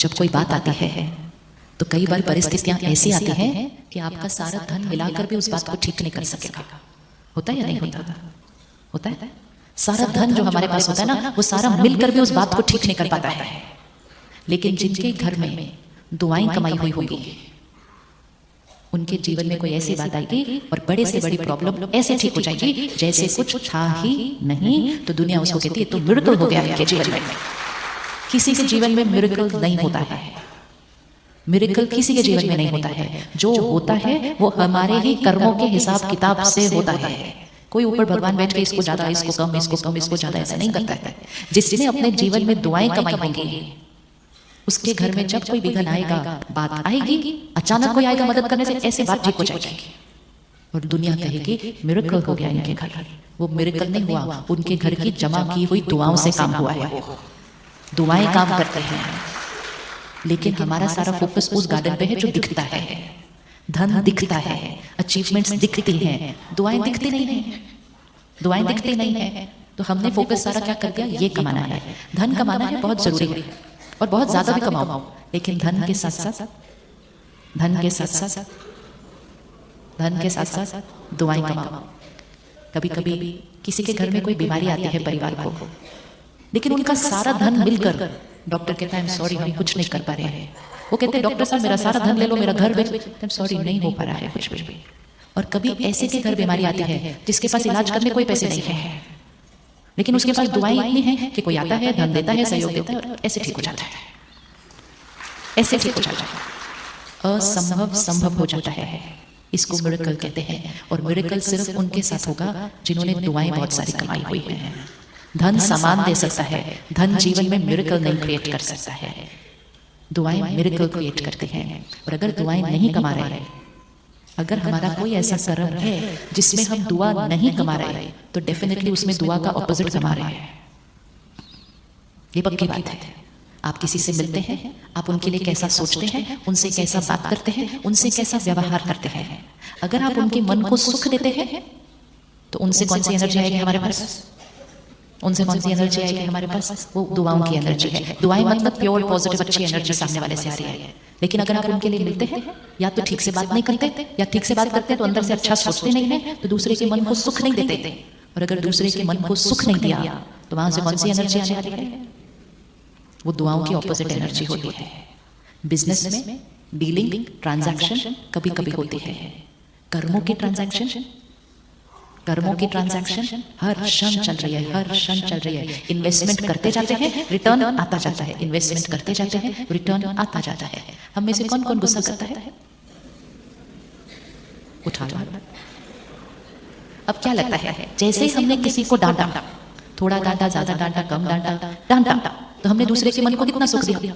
जब कोई बात आती है तो कई बार परिस्थितियां ऐसी आती हैं कि आपका सारा धन मिलाकर भी उस बात को ठीक नहीं कर सकेगा। होता है या नहीं होता? होता है। सारा धन जो हमारे पास होता है ना, वो सारा मिलकर भी उस बात को ठीक नहीं कर पाता है। लेकिन जिनके घर में दुआएं कमाई हुई होंगी, उनके जीवन में कोई ऐसी बात आएगी और बड़े से बड़ी प्रॉब्लम ऐसे ठीक हो जाएगी जैसे कुछ था ही नहीं। तो दुनिया उसको कहती है तो मिरेकल हो गया इनके जीवन में। किसी के जीवन में मिरेकल नहीं होता है। मिरेकल किसी के जीवन में नहीं होता है। जो होता है वो हमारे ही कर्मों के हिसाब किताब से होता है। कोई ऊपर भगवान बैठ के इसको ज्यादा, इसको कम, इसको कम, इसको ज्यादा ऐसा नहीं करता है। जिसने अपने जीवन में दुआएं कमाई होंगी, उसके घर में जब कोई विघ्न आएगा, बात आएगी, अचानक कोई आएगा मदद करने से, ऐसे बात ठीक हो जाएगी और दुनिया कहेगी मिरेकल हो गया इनके घर। वो मिरेकल नहीं हुआ, उनके घर की जमा की हुई दुआओं से काम हुआ है। वो दुआएं काम करते हैं। लेकिन हमारा सारा फोकस उस गार्डन पे है जो दिखता है। धन दिखता है, अचीवमेंट्स दिखती हैं, दुआएं दिखती नहीं है। दुआएं दिखती नहीं है तो हमने फोकस सारा क्या कर दिया, ये कमाना है। धन कमाना है, बहुत जरूरी है और बहुत ज्यादा भी कमाओ, लेकिन धन के साथ साथ दुआएं कमाओ। कभी कभी किसी के घर में कोई बीमारी आती है परिवार को, लेकिन उनका सारा धन मिलकर डॉक्टर कहता है सॉरी हम कुछ नहीं कर पा रहे हैं। वो कहते हैं डॉक्टर साहब मेरा सारा धन ले लो, मेरा घर बेच, सॉरी नहीं हो पा रहा है कुछ भी। और कभी ऐसे के घर बीमारी आती है जिसके पास इलाज करने कोई पैसे नहीं है, लेकिन उसके पास दुआएं इतनी हैं कि कोई आता है, धन देता है, सहयोग देता है और ऐसे ठीक हो जाता है। ऐसे ठीक हो जाता है। असंभव संभव हो जाता है। इसको मिरेकल कहते हैं। और मिरेकल सिर्फ उनके साथ होगा जिन्होंने दुआएं बहुत सारी कमाई हुई हैं। धन सामान दे सकता है, धन जीवन में मिरेकल नहीं क्रिएट कर सकता है। दुआएं मिरेकल क्रिएट करते हैं। और अगर दुआएं नहीं कमा रहे, अगर हमारा कोई ऐसा कर्म है जिसमें हम दुआ नहीं कमा रहे, तो डेफिनेटली उसमें दुआ का ऑपोजिट कमा रहे हैं। ये पक्की बात है। आप किसी से मिलते हैं, आप उनके लिए कैसा सोचते हैं, उनसे कैसा बात करते हैं, उनसे कैसा व्यवहार करते हैं। अगर आप उनके मन को सुख देते हैं तो उनसे कौन सी एनर्जी आएगी हमारे पास? उनसे कौन सी एनर्जी आएगी हमारे पास? वो दुआओं की एनर्जी है। दुआएं मतलब प्योर पॉजिटिव अच्छी एनर्जी सामने वाले से आ रही है। लेकिन अगर आप उनके लिए मिलते हैं, या तो ठीक से बात नहीं करते, या ठीक से बात करते हैं तो अंदर से अच्छा सोचते नहीं है, तो दूसरे के मन को सुख नहीं देते। और अगर दूसरे के मन को सुख नहीं दिया तो वहां से कौन सी एनर्जी आने वाली है? वो दुआओं की ऑपोजिट एनर्जी होती है। बिजनेस में डीलिंग, ट्रांजैक्शन कभी कभी होती है। कर्मों की ट्रांजैक्शन हर क्षण चल रही है, हर क्षण चल रही है। इन्वेस्टमेंट करते जाते हैं, रिटर्न आता जाता है। इन्वेस्टमेंट करते जाते हैं, रिटर्न आता जाता है। हम में से कौन कौन गुस्सा करता है? उठा लो। अब क्या लगता है, जैसे ही हमने किसी को डांटा, थोड़ा डांटा, ज्यादा डांटा, कम डांटा, तो हमने दूसरे के मन को कितना सुख दिया?